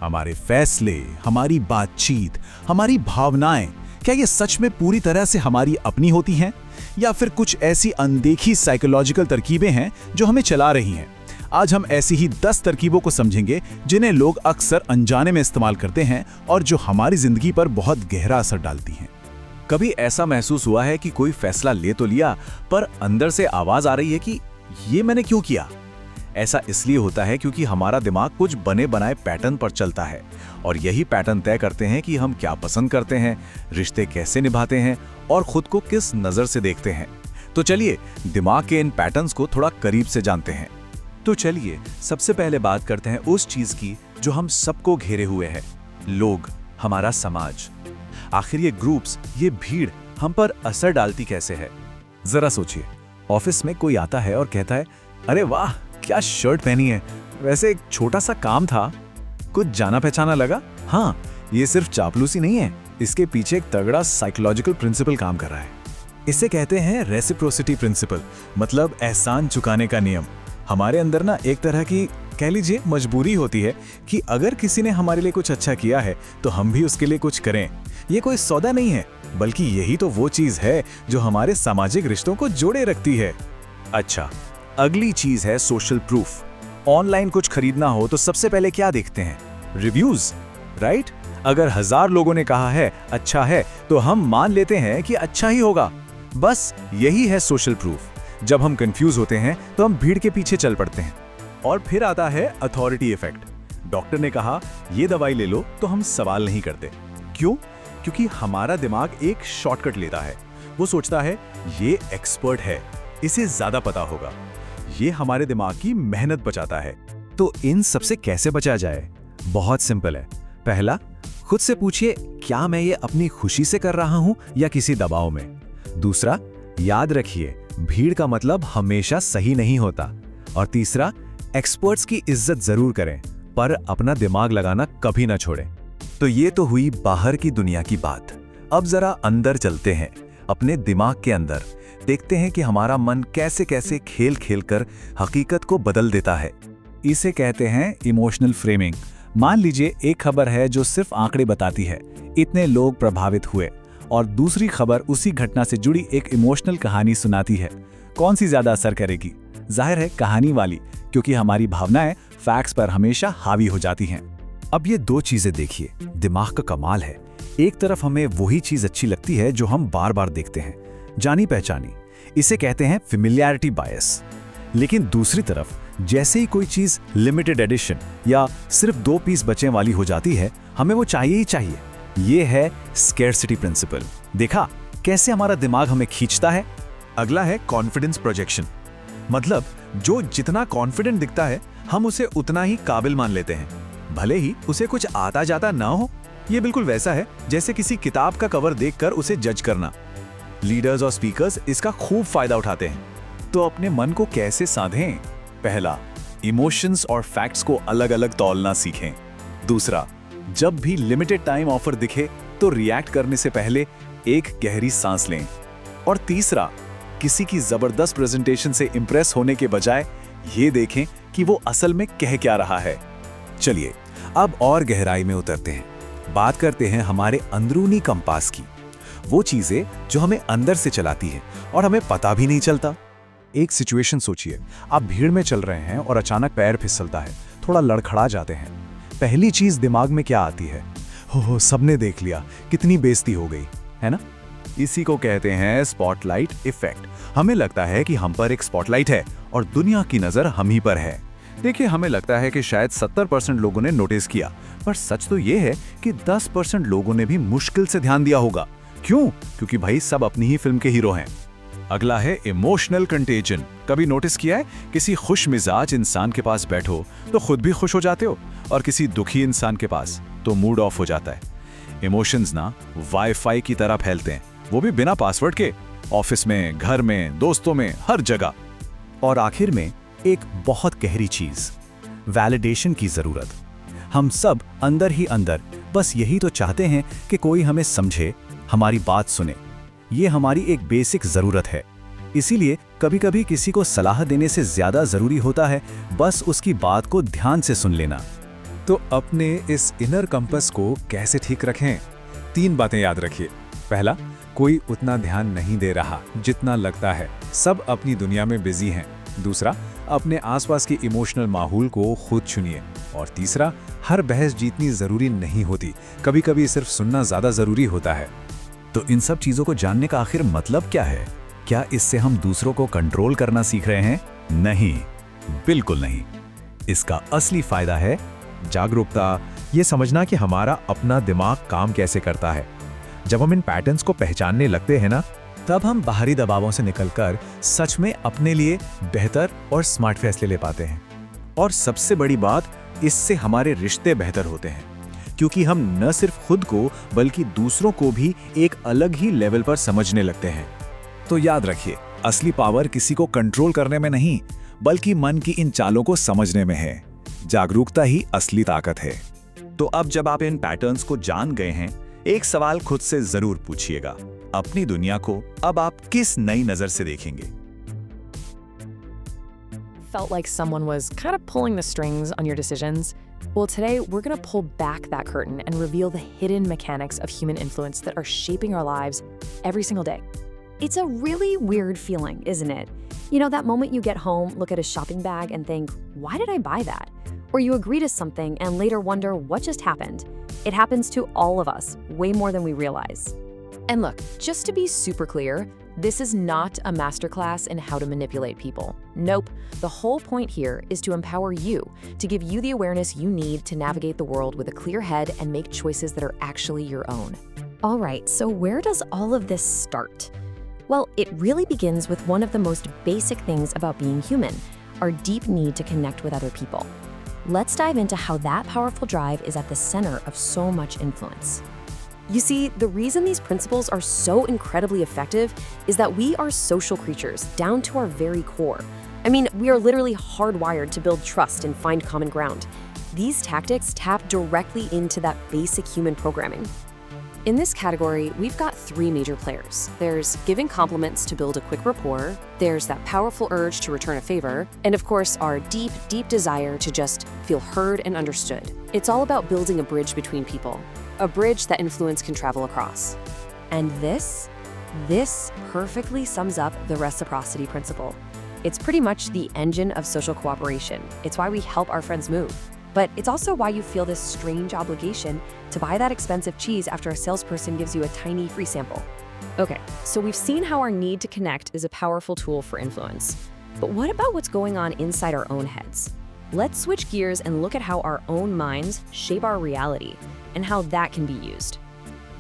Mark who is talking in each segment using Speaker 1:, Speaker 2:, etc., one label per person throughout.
Speaker 1: हमारे फैसले, हमारी बातचीत, हमारी भावनाएं, क्या ये सच में पूरी तरह से हमारी अपनी होती हैं या फिर कुछ ऐसी अनदेखी साइकोलॉजिकल तरकीबें हैं जो हमें चला रही हैं? आज हम ऐसी ही 10 तरकीबों को समझेंगे जिन्हें लोग अक्सर अनजाने में इस्तेमाल करते हैं और जो हमारी जिंदगी पर बहुत गहरा असर डालती हैं।
Speaker 2: कभी ऐसा महसूस हुआ है कि कोई फैसला ले तो लिया, पर अंदर से आवाज आ रही है कि ये मैंने क्यों किया? ऐसा इसलिए होता है क्योंकि हमारा दिमाग कुछ बने बनाए पैटर्न पर चलता है और यही पैटर्न तय करते हैं कि हम क्या पसंद करते हैं, रिश्ते कैसे निभाते हैं और खुद को किस नजर से देखते हैं। तो चलिए दिमाग के इन पैटर्न्स को थोड़ा करीब से जानते हैं। तो चलिए सबसे पहले बात करते हैं उस चीज की जो हम सबको घेरे हुए है, लोग, हमारा समाज। आखिर ये ग्रुप्स, ये भीड़ हम पर असर डालती कैसे है? जरा सोचिए, ऑफिस में कोई आता है और कहता है, अरे वाह क्या शर्ट पहनी है, वैसे एक छोटा सा काम था, कुछ जाना पहचाना लगा। हाँ, ये सिर्फ चापलूसी नहीं है, इसके पीछे एक तगड़ा साइकोलॉजिकल प्रिंसिपल काम कर रहा है। इसे कहते हैं रेसिप्रोसिटी प्रिंसिपल, मतलब एहसान चुकाने का नियम। हमारे अंदर ना एक तरह की कह लीजिए मजबूरी होती है कि अगर किसी ने हमारे लिए कुछ अच्छा किया है तो हम भी उसके लिए कुछ करें। ये कोई सौदा नहीं है, बल्कि यही तो वो चीज है जो हमारे सामाजिक रिश्तों को जोड़े रखती है। अच्छा, अगली चीज है सोशल प्रूफ। ऑनलाइन कुछ खरीदना हो तो सबसे पहले क्या देखते हैं? Reviews, right? अगर 1000 लोगों ने कहा है अच्छा है तो हम मान लेते हैं कि अच्छा ही होगा। बस यही है सोशल प्रूफ। जब हम कंफ्यूज होते हैं तो हम भीड़ के पीछे चल पड़ते हैं। और फिर आता है अथॉरिटी इफेक्ट। डॉक्टर ने कहा ये दवाई ले लो तो हम सवाल नहीं करते। क्यों? क्योंकि हमारा दिमाग एक शॉर्टकट लेता है। वो सोचता है ये एक्सपर्ट है, इसे ज्यादा पता होगा। ये हमारे दिमाग की मेहनत बचाता है। तो इन सबसे कैसे बचा जाए? बहुत सिंपल है। पहला, खुद से पूछिए क्या मैं ये अपनी खुशी से कर रहा हूं या किसी दबाव में। दूसरा, याद रखिए भीड़ का मतलब हमेशा सही नहीं होता। और तीसरा, एक्सपर्ट्स की इज्जत जरूर करें पर अपना दिमाग लगाना कभी ना छोड़ें। तो ये तो हुई बाहर की दुनिया की बात। अब जरा अंदर चलते हैं, अपने दिमाग के अंदर। देखते हैं कि हमारा मन कैसे कैसे खेल खेल कर हकीकत को बदल देता है। इसे कहते हैं इमोशनल फ्रेमिंग। मान लीजिए एक खबर है जो सिर्फ आंकड़े बताती है, इतने लोग प्रभावित हुए, और दूसरी खबर उसी घटना से जुड़ी एक इमोशनल कहानी सुनाती है। कौन सी ज्यादा असर करेगी? जाहिर है कहानी वाली, क्योंकि हमारी भावनाएं फैक्ट्स पर हमेशा हावी हो जाती हैं। अब ये दो चीजें देखिए, दिमाग का कमाल है। एक तरफ हमें वही चीज अच्छी लगती है जो हम बार बार देखते हैं, जानी पहचानी। इसे कहते हैं फेमिलियरिटी बायस। लेकिन दूसरी तरफ जैसे ही कोई चीज लिमिटेड एडिशन या सिर्फ 2 पीस बचे वाली हो जाती है, हमें वो चाहिए ही चाहिए। ये है स्कैरसिटी प्रिंसिपल। देखा कैसे हमारा दिमाग हमें खींचता है? अगला है कॉन्फिडेंस प्रोजेक्शन। मतलब जो जितना कॉन्फिडेंट दिखता है हम उसे उतना ही काबिल मान लेते हैं, भले ही उसे कुछ आता जाता ना हो। ये बिल्कुल वैसा है जैसे किसी किताब का कवर देखकर उसे जज करना। लीडर्स और स्पीकर्स इसका खूब फायदा उठाते हैं। तो अपने मन को कैसे साधें? पहला, इमोशंस और फैक्ट्स को अलग अलग तौलना सीखें। दूसरा, जब भी लिमिटेड टाइम ऑफर दिखे तो रिएक्ट करने से पहले एक गहरी सांस लें। और तीसरा, किसी की जबरदस्त प्रेजेंटेशन से इंप्रेस होने के बजाय ये देखें कि वो असल में कह क्या रहा है। चलिए अब और गहराई में उतरते हैं, बात करते हैं हमारे अंदरूनी कंपास की। वो चीजें जो हमें अंदर से चलाती है और हमें पता भी नहीं चलता। एक सिचुएशन सोचिए, आप भीड़ में चल रहे हैं और अचानक पैर फिसलता है, थोड़ा लड़खड़ा जाते हैं। पहली चीज दिमाग में क्या आती है? हो सबने देख लिया, कितनी बेइज्जती हो गई, है ना? इसी को कहते हैं स्पॉटलाइट इफेक्ट। हमें लगता है कि हम पर एक स्पॉटलाइट है और दुनिया की नजर हम ही पर है। देखिए, हमें लगता है कि शायद 70% लोगों ने नोटिस किया, पर सच तो ये है कि 10% लोगों ने भी मुश्किल से ध्यान दिया होगा। क्यों? क्योंकि भाई सब अपनी ही फिल्म के हीरो हैं। अगला है इमोशनल कंटेजन। कभी नोटिस किया है, किसी खुश मिजाज इंसान के पास बैठो तो खुद भी खुश हो जाते हो, और किसी दुखी इंसान के पास तो मूड ऑफ हो जाता है। इमोशंस ना वाईफाई की तरह फैलते हैं, वो भी बिना पासवर्ड के, ऑफिस में, घर में, दोस्तों में, हर जगह। और आखिर में एक बहुत गहरी चीज, वैलिडेशन की जरूरत। हम सब अंदर ही अंदर बस यही तो चाहते हैं कि कोई हमें समझे, हमारी बात सुने। ये हमारी एक बेसिक जरूरत है। इसीलिए कभी-कभी किसी को सलाह देने से ज्यादा जरूरी होता है बस उसकी बात को ध्यान से सुन लेना।
Speaker 3: तो अपने इस इनर कंपस को कैसे ठीक रखें? 3 बातें याद रखिए। पहला, कोई उतना ध्यान नहीं दे रहा जितना लगता है, सब अपनी दुनिया में बिजी हैं। दूसरा, अपने आसपास के इमोशनल माहौल को खुद चुनिए। और तीसरा, हर बहस जीतनी जरूरी नहीं होती, कभी-कभी सिर्फ सुनना ज्यादा जरूरी होता है।
Speaker 2: तो इन सब चीजों को जानने का आखिर मतलब क्या है? क्या इससे हम दूसरों को कंट्रोल करना सीख रहे हैं? नहीं, बिल्कुल नहीं। इसका असली फायदा है जागरूकता, ये समझना कि हमारा अपना दिमाग काम कैसे करता है। जब हम इन पैटर्न्स को पहचानने लगते हैं ना, तब हम बाहरी दबावों से निकलकर सच में अपने लिए बेहतर और स्मार्ट फैसले ले पाते हैं। और सबसे बड़ी बात, इससे हमारे रिश्ते बेहतर होते हैं, क्योंकि हम न सिर्फ खुद को बल्कि दूसरों को भी एक अलग ही लेवल पर समझने लगते हैं। तो याद रखिए, असली पावर किसी को कंट्रोल करने में नहीं, बल्कि मन की इन चालों को समझने में है। जागरूकता ही असली ताकत है। तो अब जब आप इन पैटर्न्स को जान गए हैं, एक सवाल खुद से जरूर पूछिएगा, अपनी दुनिया को अब आप किस नई नजर से देखेंगे?
Speaker 4: Felt like someone was kind of pulling the strings on your decisions? Well, today we're going to pull back that curtain and reveal the hidden mechanics of human influence that are shaping our lives every single day.
Speaker 5: It's a really weird feeling, isn't it? You know, that moment you get home, look at a shopping bag and think, why did I buy that? Or you agree to something and later wonder what just happened. It happens to all of us, way more than we realize.
Speaker 4: And look, just to be super clear, this is not a masterclass in how to manipulate people. Nope. The whole point here is to empower you, to give you the awareness you need to navigate the world with a clear head and make choices that are actually your own.
Speaker 5: All right, so where does all of this start? Well, it really begins with one of the most basic things about being human, our deep need to connect with other people. Let's dive into how that powerful drive is at the center of so much influence.
Speaker 4: You see, the reason these principles are so incredibly effective is that we are social creatures down to our very core. I mean, we are literally hardwired to build trust and find common ground. These tactics tap directly into that basic human programming. In this category, we've got 3 major players. There's giving compliments to build a quick rapport, there's that powerful urge to return a favor, and of course, our deep, deep desire to just feel heard and understood. It's all about building a bridge between people, a bridge that influence can travel across.
Speaker 5: And this perfectly sums up the reciprocity principle.
Speaker 4: It's pretty much the engine of social cooperation. It's why we help our friends move. But it's also why you feel this strange obligation to buy that expensive cheese after a salesperson gives you a tiny free sample. Okay, so we've seen how our need to connect is a powerful tool for influence. But what about what's going on inside our own heads? Let's switch gears and look at how our own minds shape our reality and how that can be used.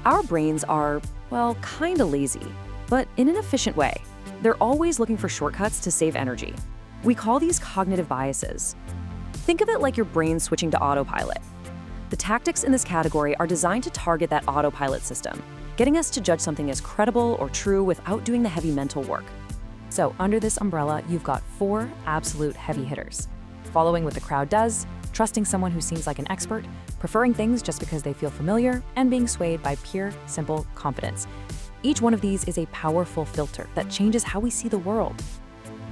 Speaker 4: Our brains are, well, kinda lazy, but in an efficient way. They're always looking for shortcuts to save energy. We call these cognitive biases. Think of it like your brain switching to autopilot. The tactics in this category are designed to target that autopilot system, getting us to judge something as credible or true without doing the heavy mental work. So under this umbrella, you've got 4 absolute heavy hitters. Following what the crowd does, trusting someone who seems like an expert, preferring things just because they feel familiar, and being swayed by pure, simple confidence. Each one of these is a powerful filter that changes how we see the world.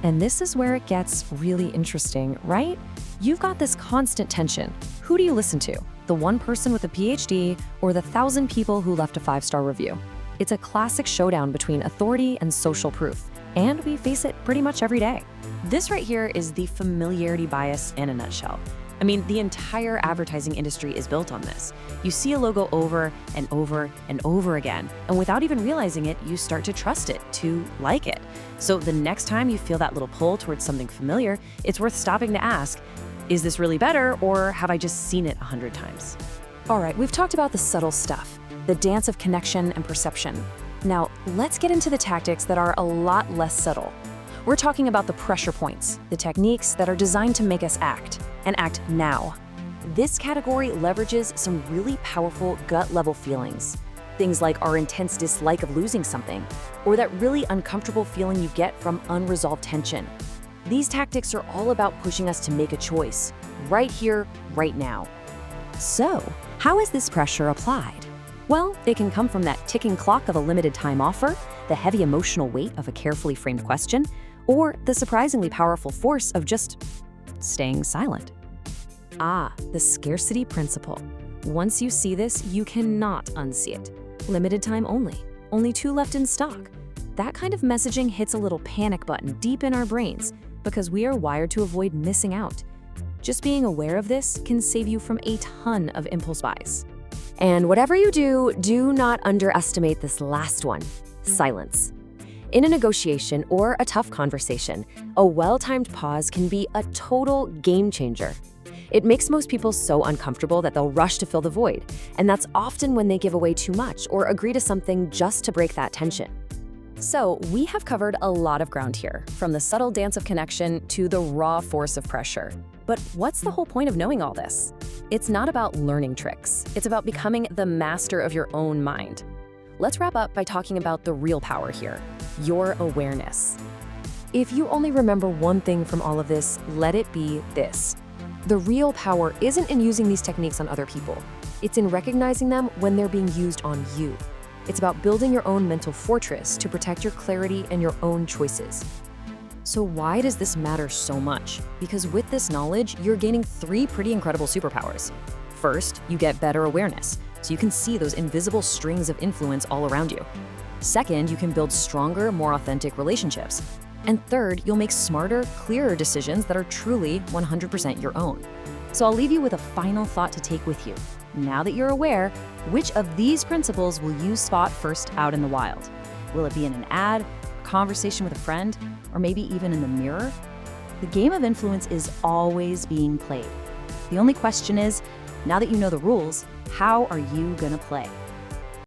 Speaker 4: And this is where it gets really interesting, right? You've got this constant tension. Who do you listen to? The one person with a PhD or the 1,000 people who left a 5-star review? It's a classic showdown between authority and social proof, and we face it pretty much every day. This right here is the familiarity bias in a nutshell. I mean, the entire advertising industry is built on this. You see a logo over and over and over again, and without even realizing it, you start to trust it, to like it. So the next time you feel that little pull towards something familiar, it's worth stopping to ask, is this really better, or have I just seen it 100 times? All right, we've talked about the subtle stuff, the dance of connection and perception. Now, let's get into the tactics that are a lot less subtle. We're talking about the pressure points, the techniques that are designed to make us act, and act now. This category leverages some really powerful gut-level feelings. Things like our intense dislike of losing something, or that really uncomfortable feeling you get from unresolved tension. These tactics are all about pushing us to make a choice, right here, right now.
Speaker 5: So, how is this pressure applied?
Speaker 4: Well, it can come from that ticking clock of a limited time offer, the heavy emotional weight of a carefully framed question, or the surprisingly powerful force of just staying silent.
Speaker 5: Ah, the scarcity principle. Once you see this, you cannot unsee it. Limited time only. Only 2 left in stock. That kind of messaging hits a little panic button deep in our brains because we are wired to avoid missing out. Just being aware of this can save you from a ton of impulse buys.
Speaker 4: And whatever you do, do not underestimate this last one: silence. In a negotiation or a tough conversation, a well-timed pause can be a total game changer. It makes most people so uncomfortable that they'll rush to fill the void, and that's often when they give away too much or agree to something just to break that tension. So, we have covered a lot of ground here, from the subtle dance of connection to the raw force of pressure. But what's the whole point of knowing all this? It's not about learning tricks. It's about becoming the master of your own mind. Let's wrap up by talking about the real power here: your awareness. If you only remember one thing from all of this, let it be this: the real power isn't in using these techniques on other people. It's in recognizing them when they're being used on you. It's about building your own mental fortress to protect your clarity and your own choices. So why does this matter so much? Because with this knowledge, you're gaining 3 pretty incredible superpowers. First, you get better awareness, so you can see those invisible strings of influence all around you. Second, you can build stronger, more authentic relationships. And third, you'll make smarter, clearer decisions that are truly 100% your own. So I'll leave you with a final thought to take with you. Now that you're aware, which of these principles will you spot first out in the wild? Will it be in an ad, a conversation with a friend, or maybe even in the mirror? The game of influence is always being played. The only question is, now that you know the rules, how are you gonna play?